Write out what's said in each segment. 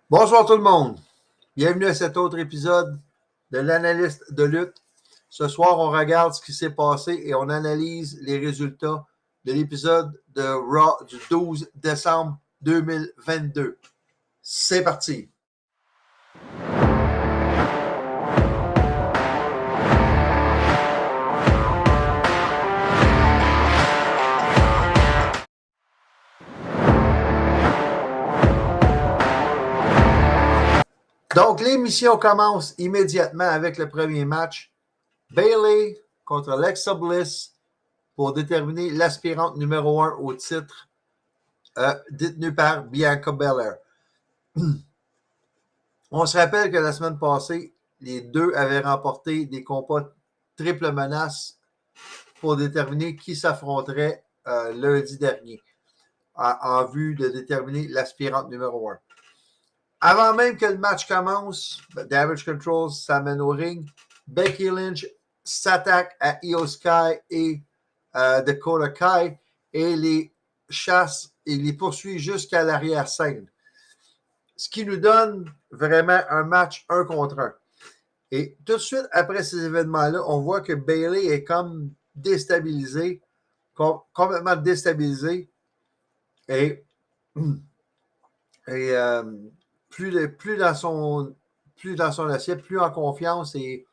Bonsoir tout le monde. Bienvenue à cet autre épisode de l'analyste de lutte. Ce soir, on regarde ce qui s'est passé et on analyse les résultats de l'épisode de Raw du 12 décembre 2022. C'est parti. Donc, l'émission commence immédiatement avec le premier match. Bayley contre Alexa Bliss pour déterminer l'aspirante numéro 1 au titre détenue par Bianca Belair. On se rappelle que la semaine passée, les deux avaient remporté des combats triple menace pour déterminer qui s'affronterait lundi dernier en vue de déterminer l'aspirante numéro 1. Avant même que le match commence, Damage Control s'amène au ring. Becky Lynch s'attaque à Io Sky et Dakota Kai et les chasse et les poursuit jusqu'à l'arrière-scène. Ce qui nous donne vraiment un match 1 contre 1. Et tout de suite après ces événements-là, on voit que Bayley est comme déstabilisé, complètement déstabilisé et plus dans son assiette, plus en confiance et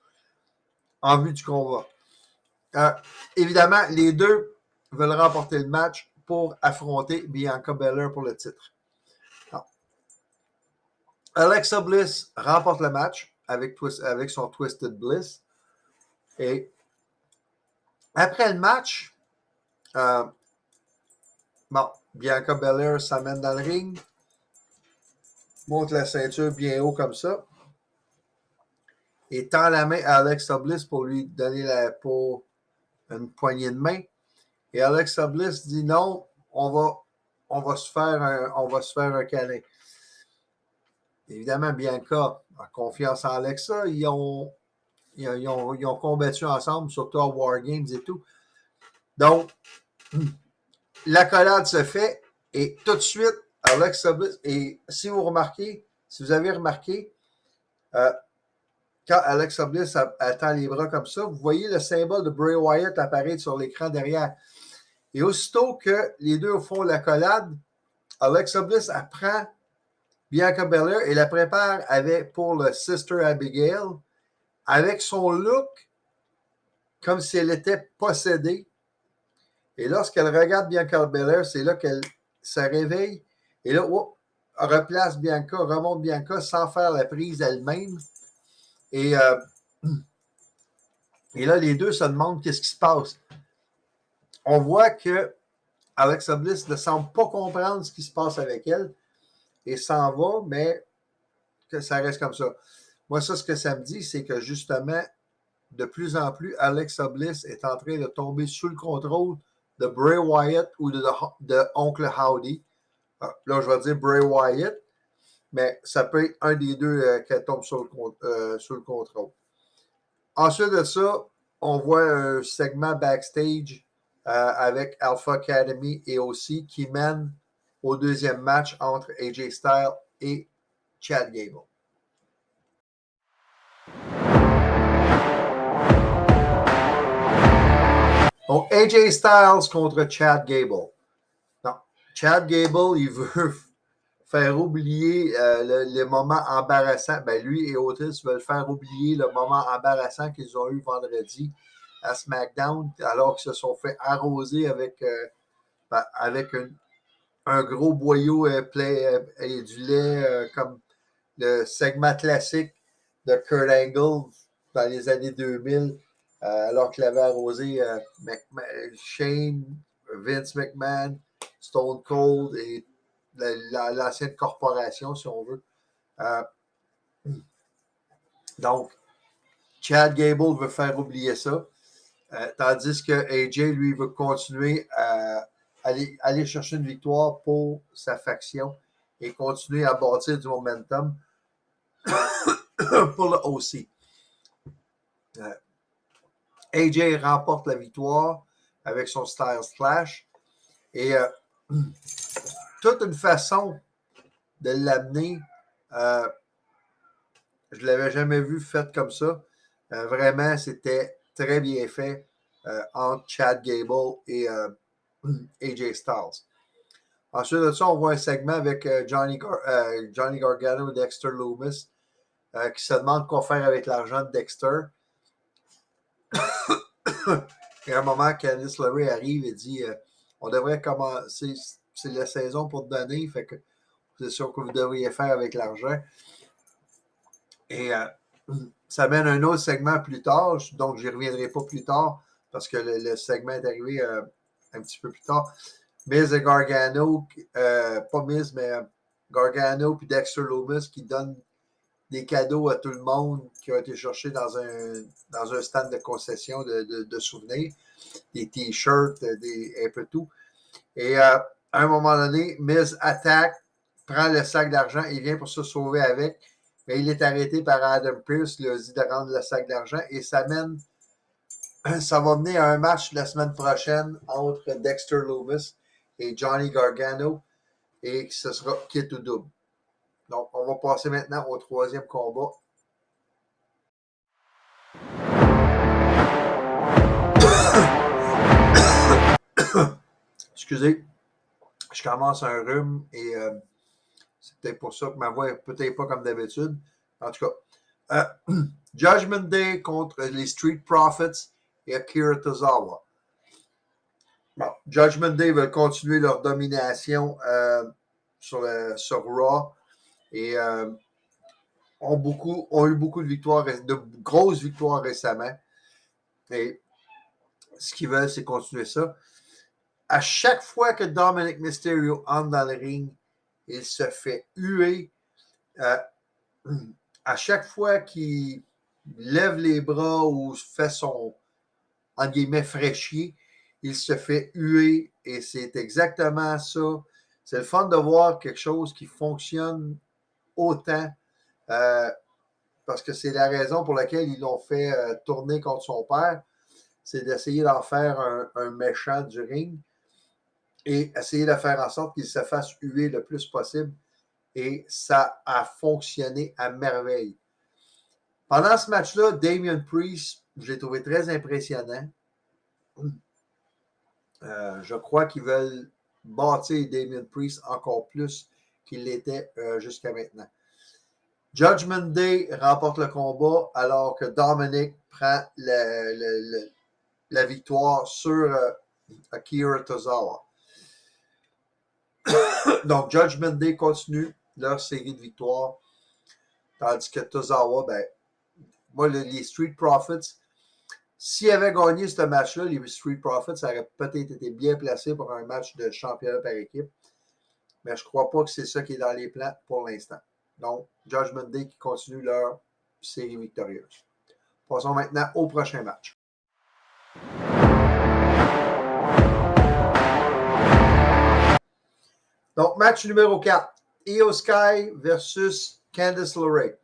en vue du combat. Évidemment, les deux veulent remporter le match pour affronter Bianca Belair pour le titre. Alors, Alexa Bliss remporte le match avec son Twisted Bliss. Et après le match, Bianca Belair s'amène dans le ring, monte la ceinture bien haut comme ça, et tend la main à Alexa Bliss pour lui donner pour une poignée de main. Et Alexa Bliss dit non, on va se faire un câlin. Évidemment, Bianca a confiance en Alexa. Ils ont combattu ensemble, surtout à War Games et tout. Donc, l'accolade se fait et tout de suite, Alexa Bliss, et si vous avez remarqué, quand Alexa Bliss attend les bras comme ça, vous voyez le symbole de Bray Wyatt apparaître sur l'écran derrière. Et aussitôt que les deux font l'accolade, Alexa Bliss apprend Bianca Belair et la prépare pour le Sister Abigail avec son look comme si elle était possédée. Et lorsqu'elle regarde Bianca Belair, c'est là qu'elle se réveille et là, replace Bianca, remonte Bianca sans faire la prise elle-même. Et là, les deux se demandent qu'est-ce qui se passe. On voit que Alexa Bliss ne semble pas comprendre ce qui se passe avec elle et s'en va, mais que ça reste comme ça. Moi, ça, ce que ça me dit, c'est que justement, de plus en plus, Alexa Bliss est en train de tomber sous le contrôle de Bray Wyatt ou de Oncle Howdy. Là, je vais dire Bray Wyatt, mais ça peut être un des deux qui tombe sous le contrôle. Ensuite de ça, on voit un segment backstage avec Alpha Academy et aussi qui mène au deuxième match entre AJ Styles et Chad Gable. Donc, AJ Styles contre Chad Gable. Non, Chad Gable, il veut faire oublier le moment embarrassant. Ben, lui et Otis veulent faire oublier le moment embarrassant qu'ils ont eu vendredi à SmackDown, alors qu'ils se sont fait arroser avec un gros boyau et du lait comme le segment classique de Kurt Angle dans les années 2000, alors qu'il avait arrosé Shane, Vince McMahon, Stone Cold et l'ancienne corporation, si on veut. Donc, Chad Gable veut faire oublier ça, tandis que AJ, lui, veut continuer à aller chercher une victoire pour sa faction et continuer à bâtir du momentum pour le OC. AJ remporte la victoire avec son Styles Clash et toute une façon de l'amener Je ne l'avais jamais vu fait comme ça. Vraiment, c'était très bien fait entre Chad Gable et AJ Styles. Ensuite de ça, on voit un segment avec Johnny Gargano et Dexter Lumis qui se demandent quoi faire avec l'argent de Dexter. Et à un moment, Candice LeRae arrive et dit on devrait commencer, c'est la saison pour te donner, fait que c'est sûr que vous devriez faire avec l'argent. Et ça mène un autre segment plus tard, donc je n'y reviendrai pas plus tard parce que le segment est arrivé un petit peu plus tard. Miz et Gargano, pas Miz, mais Gargano puis Dexter Lumis qui donnent des cadeaux à tout le monde qui ont été cherchés dans un stand de concession de souvenirs, des t-shirts, un peu tout. Et à un moment donné, Miz attaque, prend le sac d'argent et vient pour se sauver avec. Mais il est arrêté par Adam Pearce, qui lui a dit de rendre le sac d'argent. Et ça va mener à un match la semaine prochaine entre Dexter Lumis et Johnny Gargano. Et ce sera kit ou double. Donc, on va passer maintenant au troisième combat. Excusez, je commence un rhume et c'est peut-être pour ça que ma voix n'est peut-être pas comme d'habitude. En tout cas, Judgment Day contre les Street Profits et Akira Tozawa. Bon, Judgment Day veulent continuer leur domination sur Raw et ont eu beaucoup de victoires, de grosses victoires récemment. Et ce qu'ils veulent, c'est continuer ça. À chaque fois que Dominic Mysterio entre dans le ring, il se fait huer. À chaque fois qu'il lève les bras ou fait son, entre guillemets, fraîchier, il se fait huer et c'est exactement ça. C'est le fun de voir quelque chose qui fonctionne autant parce que c'est la raison pour laquelle ils l'ont fait tourner contre son père. C'est d'essayer d'en faire un méchant du ring et essayer de faire en sorte qu'il se fasse huer le plus possible. Et ça a fonctionné à merveille. Pendant ce match-là, Damien Priest, je l'ai trouvé très impressionnant. Je crois qu'ils veulent bâtir Damien Priest encore plus qu'il l'était jusqu'à maintenant. Judgment Day remporte le combat alors que Dominic prend la victoire sur Akira Tozawa. Donc, Judgment Day continue leur série de victoires. Tandis que Tozawa, ben, moi, les Street Profits, s'ils avaient gagné ce match-là, les Street Profits, ça aurait peut-être été bien placé pour un match de championnat par équipe. Mais je ne crois pas que c'est ça qui est dans les plans pour l'instant. Donc, Judgment Day qui continue leur série victorieuse. Passons maintenant au prochain match. Donc, match numéro 4. Io Sky versus Candice LeRae.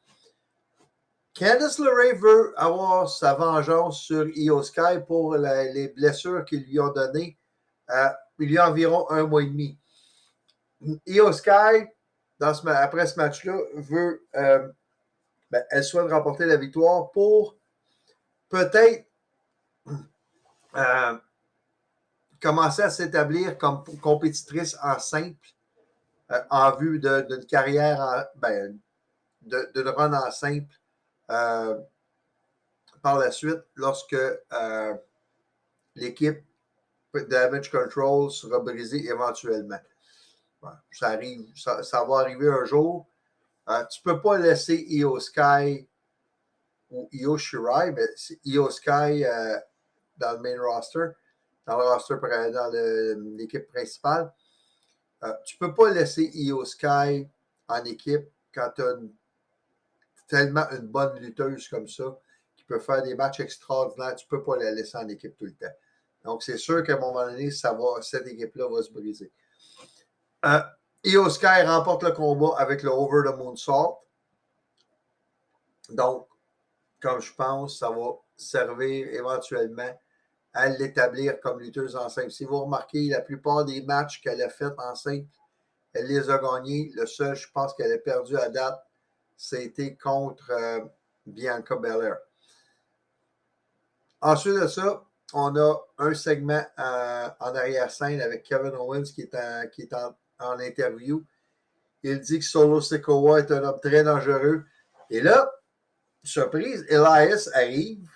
Candice LeRae veut avoir sa vengeance sur Io Sky pour les blessures qu'ils lui ont données il y a environ 1 mois et demi. Io Sky, après ce match-là, veut elle souhaite remporter la victoire pour peut-être commencer à s'établir comme compétitrice en simple en vue d'une carrière, d'une run en simple par la suite lorsque l'équipe Damage Control sera brisée éventuellement. Ça arrive, ça va arriver un jour. Tu ne peux pas laisser Io Sky ou Io Shirai, mais c'est Io Sky dans le main roster, dans l'équipe principale. Tu ne peux pas laisser Io Sky en équipe quand tu as tellement une bonne lutteuse comme ça qui peut faire des matchs extraordinaires. Tu ne peux pas la laisser en équipe tout le temps. Donc, c'est sûr qu'à un moment donné, cette équipe-là va se briser. Io Sky remporte le combat avec le Over the Moonsault. Donc, comme je pense, ça va servir éventuellement à l'établir comme lutteuse en simple. Si vous remarquez, la plupart des matchs qu'elle a fait en simple, elle les a gagnés. Le seul, je pense qu'elle a perdu à date, c'était contre Bianca Belair. Ensuite de ça, on a un segment en arrière-scène avec Kevin Owens qui est en interview. Il dit que Solo Sikoa est un homme très dangereux. Et là, surprise, Elias arrive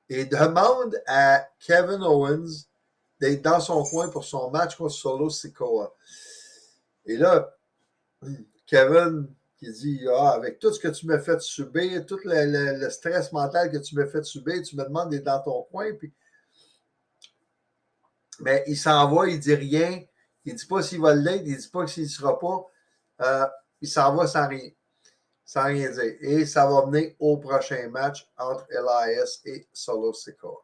et demande à Kevin Owens d'être dans son coin pour son match contre Solo Sikoa. Et là, Kevin qui dit avec tout ce que tu m'as fait subir, tout le stress mental que tu m'as fait subir, tu me demandes d'être dans ton coin. Puis... Mais il s'en va, il dit rien. Il ne dit pas s'il va l'être, il ne dit pas s'il ne sera pas. Il s'en va sans rien. Sans rien dire. Et ça va mener au prochain match entre Elias et Solo Sikoa.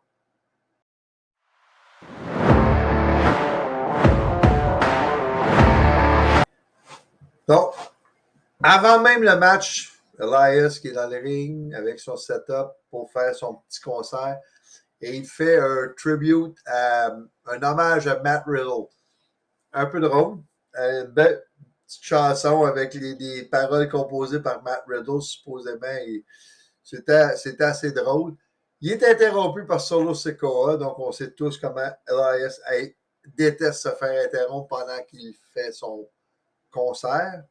Donc, avant même le match, Elias qui est dans le ring avec son setup pour faire son petit concert et il fait un tribute, un hommage à Matt Riddle. Un peu drôle. Une belle petite chanson avec des paroles composées par Matt Riddle, supposément. C'était assez drôle. Il est interrompu par Solo Sikoa, donc on sait tous comment Elias déteste se faire interrompre pendant qu'il fait son concert.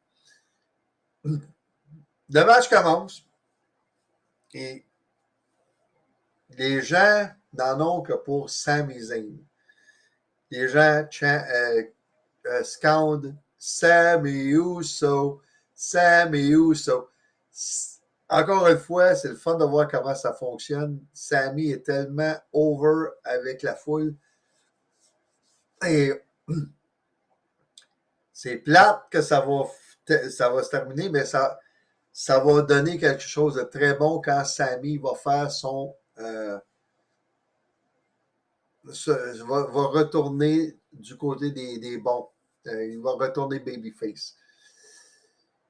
Le match commence et les gens n'en ont que pour Sami Zayn. Les gens scandent Sami Uso, Sami Uso. Encore une fois, c'est le fun de voir comment ça fonctionne. Sami est tellement over avec la foule. Et c'est plate que ça va se terminer, mais ça va donner quelque chose de très bon quand Sami va faire va retourner du côté des bons. Il va retourner babyface.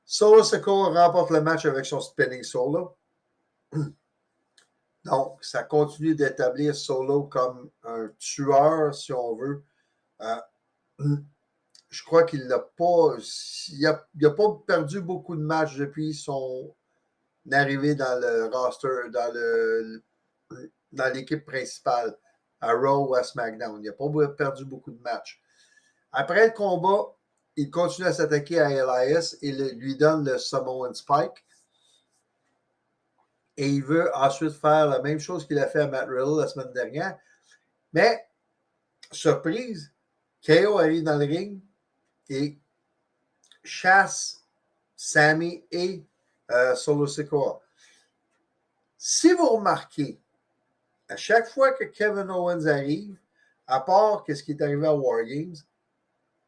Solo Sikoa remporte le match avec son spinning solo. Donc, ça continue d'établir Solo comme un tueur, si on veut. Je crois qu'il n'a pas. Il a pas perdu beaucoup de matchs depuis son arrivée dans le roster, dans l'équipe principale, à Raw ou à SmackDown. Il n'a pas perdu beaucoup de matchs. Après le combat, il continue à s'attaquer à Elias et lui donne le Samoan Spike. Et il veut ensuite faire la même chose qu'il a fait à Matt Riddle la semaine dernière. Mais, surprise, KO arrive dans le ring et chasse Sami et Solo Sikoa. Si vous remarquez, à chaque fois que Kevin Owens arrive, à part ce qui est arrivé à War Games,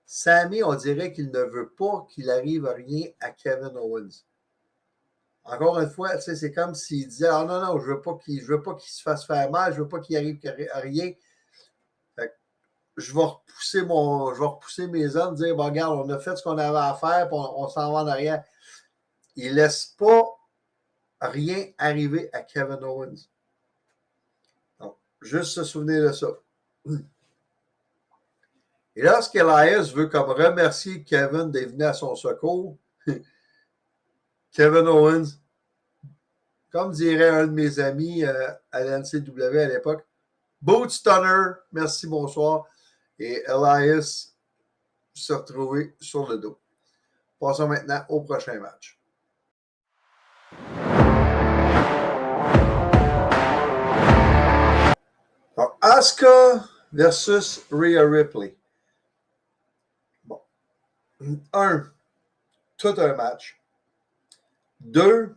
Sami, on dirait qu'il ne veut pas qu'il arrive à rien à Kevin Owens. Encore une fois, c'est comme s'il disait non, je veux pas qu'il se fasse faire mal, je veux pas qu'il arrive à rien. Je vais repousser mes hommes, dire regarde, on a fait ce qu'on avait à faire, puis on s'en va en arrière. Il laisse pas rien arriver à Kevin Owens. Donc, juste se souvenir de ça. Et lorsqu'Elias veut comme remercier Kevin d'être venu à son secours, Kevin Owens, comme dirait un de mes amis à l'NCW à l'époque, Boot Stunner, merci, bonsoir. Et Elias se retrouver sur le dos. Passons maintenant au prochain match. Donc, Asuka versus Rhea Ripley. Bon. 1. Tout un match. 2.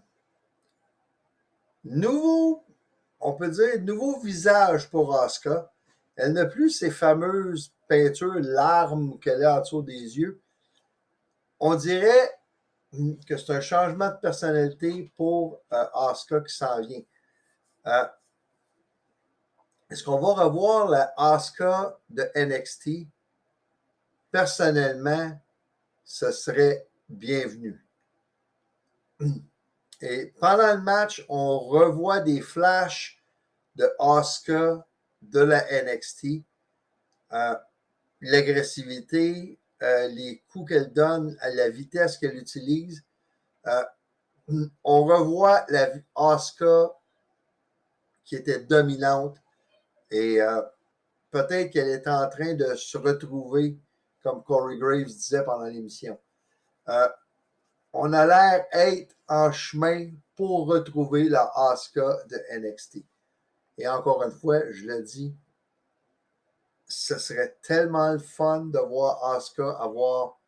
On peut dire, nouveau visage pour Asuka. Elle n'a plus ces fameuses peintures, larmes qu'elle a en dessous des yeux. On dirait que c'est un changement de personnalité pour Asuka qui s'en vient. Est-ce qu'on va revoir la Asuka de NXT? Personnellement, ce serait bienvenu. Et pendant le match, on revoit des flashs de Asuka de la NXT. L'agressivité, les coups qu'elle donne, la vitesse qu'elle utilise. on revoit la Asuka qui était dominante et peut-être qu'elle est en train de se retrouver, comme Corey Graves disait pendant l'émission. On a l'air être en chemin pour retrouver la Asuka de NXT. Et encore une fois, je le dis, ce serait tellement le fun de voir Asuka avoir,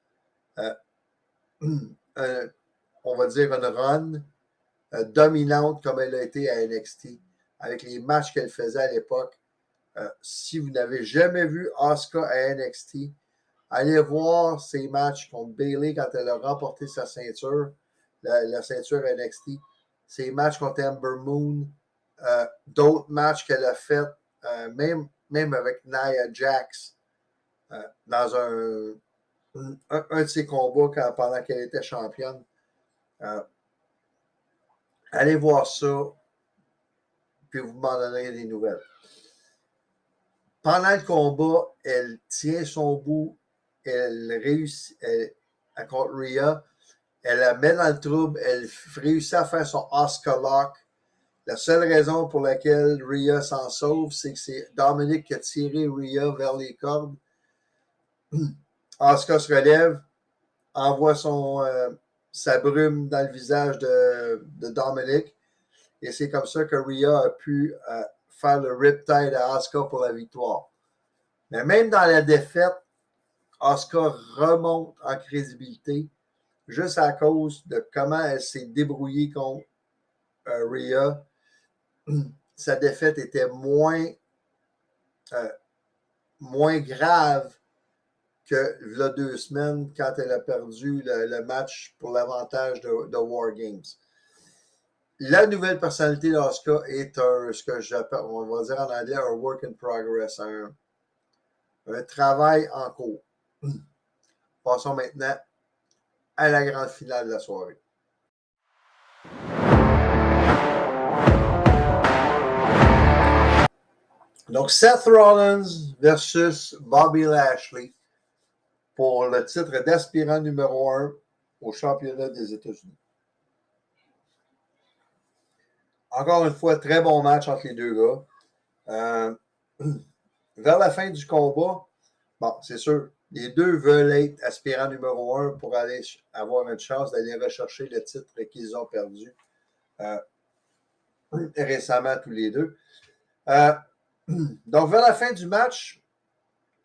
on va dire, une run dominante comme elle a été à NXT, avec les matchs qu'elle faisait à l'époque. Si vous n'avez jamais vu Asuka à NXT, allez voir ses matchs contre Bayley quand elle a remporté sa ceinture, la ceinture NXT, ses matchs contre Ember Moon, d'autres matchs qu'elle a fait, même avec Nia Jax, dans un de ses combats pendant qu'elle était championne. Allez voir ça, puis vous m'en donnerez des nouvelles. Pendant le combat, elle tient son bout, elle réussit, contre Rhea, elle la met dans le trouble, elle réussit à faire son Asuka Lock. La seule raison pour laquelle Rhea s'en sauve, c'est que c'est Dominic qui a tiré Rhea vers les cordes. Asuka se relève, envoie sa brume dans le visage de Dominic, et c'est comme ça que Rhea a pu faire le Riptide à Asuka pour la victoire. Mais même dans la défaite, Asuka remonte en crédibilité juste à cause de comment elle s'est débrouillée contre Rhea. Sa défaite était moins grave que il y a 2 semaines quand elle a perdu le match pour l'avantage de War Games. La nouvelle personnalité d'Asuka est ce que j'appelle, on va dire en anglais, un work in progress, un travail en cours. Passons maintenant à la grande finale de la soirée. Donc, Seth Rollins versus Bobby Lashley pour le titre d'aspirant numéro 1 au championnat des États-Unis. Encore une fois, très bon match entre les deux gars. Vers la fin du combat, bon, c'est sûr, les deux veulent être aspirants numéro 1 pour aller avoir une chance d'aller rechercher le titre qu'ils ont perdu récemment tous les deux. Donc, vers la fin du match,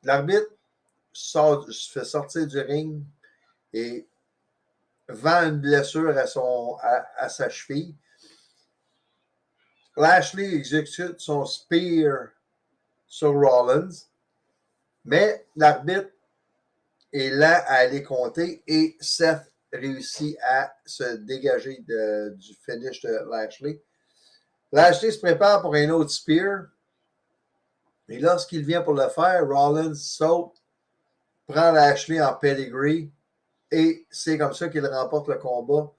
l'arbitre se fait sortir du ring et vend une blessure à sa cheville. Lashley exécute son spear sur Rollins, mais l'arbitre est lent à aller compter et Seth réussit à se dégager du finish de Lashley. Lashley se prépare pour un autre spear et lorsqu'il vient pour le faire, Rollins saute, prend Lashley en pedigree et c'est comme ça qu'il remporte le combat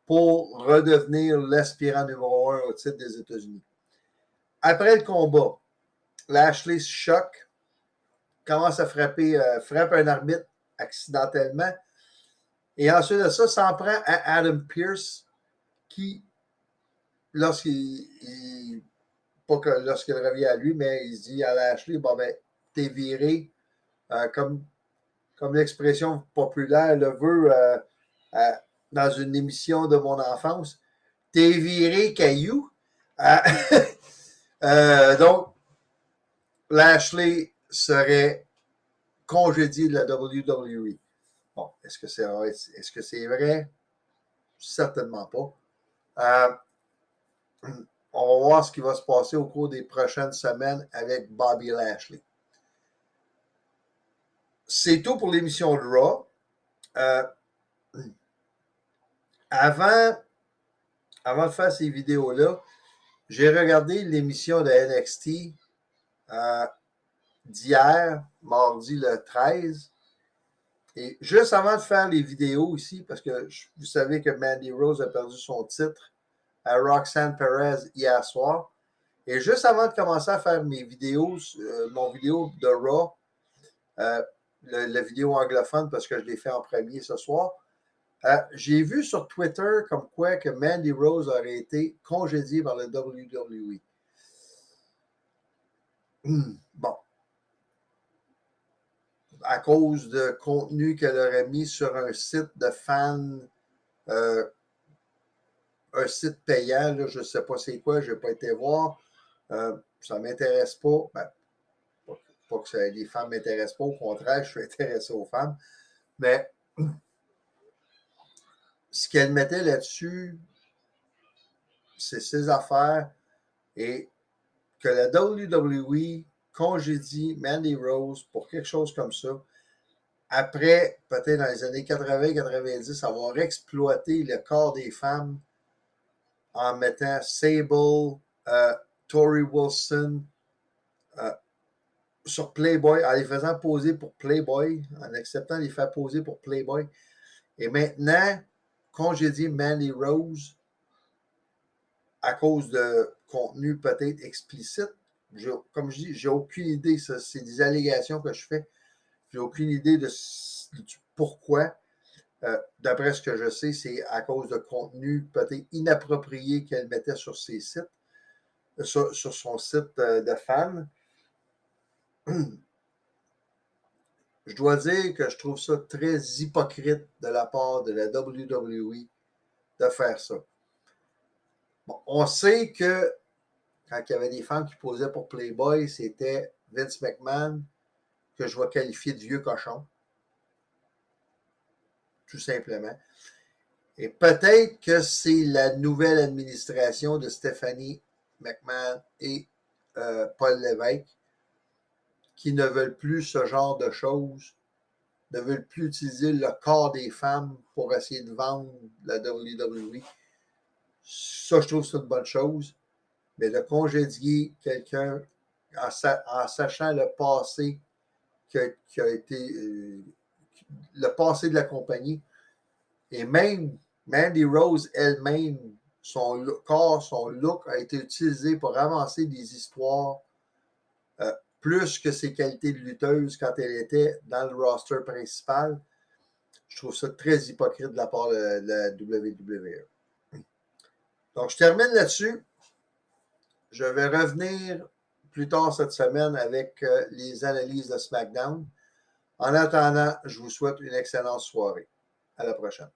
pour redevenir l'aspirant numéro 1 au titre des États-Unis. Après le combat, Lashley se choque, commence à frappe un arbitre accidentellement, et ensuite de ça, s'en prend à Adam Pearce, qui, lorsqu'il revient à lui, mais il se dit à Lashley, bon ben, t'es viré, comme l'expression populaire le veut dans une émission de mon enfance, t'es viré caillou. Donc, Lashley serait congédié de la WWE. Bon, est-ce que c'est vrai? Certainement pas. On va voir ce qui va se passer au cours des prochaines semaines avec Bobby Lashley. C'est tout pour l'émission de Raw. Avant de faire ces vidéos-là, j'ai regardé l'émission de NXT d'hier, mardi le 13. Et juste avant de faire les vidéos ici, parce que vous savez que Mandy Rose a perdu son titre à Roxanne Perez hier soir. Et juste avant de commencer à faire mes vidéos, mon vidéo de Raw, la vidéo anglophone, parce que je l'ai fait en premier ce soir, J'ai vu sur Twitter comme quoi que Mandy Rose aurait été congédiée par le WWE. Bon. À cause de contenu qu'elle aurait mis sur un site de fans, euh, un site payant, là, je ne sais pas c'est quoi, je n'ai pas été voir. Ça ne m'intéresse pas. Ben, pas que les femmes ne m'intéressent pas, au contraire, je suis intéressé aux femmes. Mais ce qu'elle mettait là-dessus, c'est ses affaires et que la WWE congédie Mandy Rose pour quelque chose comme ça. Après, peut-être dans les années 80-90, avoir exploité le corps des femmes en mettant Sable, Tori Wilson sur Playboy, en les faisant poser pour Playboy, en acceptant de les faire poser pour Playboy. Et maintenant, congédier Mandy Rose à cause de contenu peut-être explicite. Comme je dis, j'ai aucune idée. C'est des allégations que je fais. J'ai aucune idée du pourquoi. D'après ce que je sais, c'est à cause de contenu peut-être inapproprié qu'elle mettait sur ses sites, sur son site de fans. Je dois dire que je trouve ça très hypocrite de la part de la WWE de faire ça. Bon, on sait que quand il y avait des femmes qui posaient pour Playboy, c'était Vince McMahon, que je vais qualifier de vieux cochon. Tout simplement. Et peut-être que c'est la nouvelle administration de Stephanie McMahon et Paul Lévesque qui ne veulent plus ce genre de choses, ne veulent plus utiliser le corps des femmes pour essayer de vendre la WWE. Ça, je trouve que c'est une bonne chose. Mais de congédier quelqu'un en sachant le passé qui a été le passé de la compagnie, et même Mandy Rose elle-même, son corps, son look a été utilisé pour avancer des histoires plus que ses qualités de lutteuse quand elle était dans le roster principal. Je trouve ça très hypocrite de la part de la WWE. Donc, je termine là-dessus. Je vais revenir plus tard cette semaine avec les analyses de SmackDown. En attendant, je vous souhaite une excellente soirée. À la prochaine.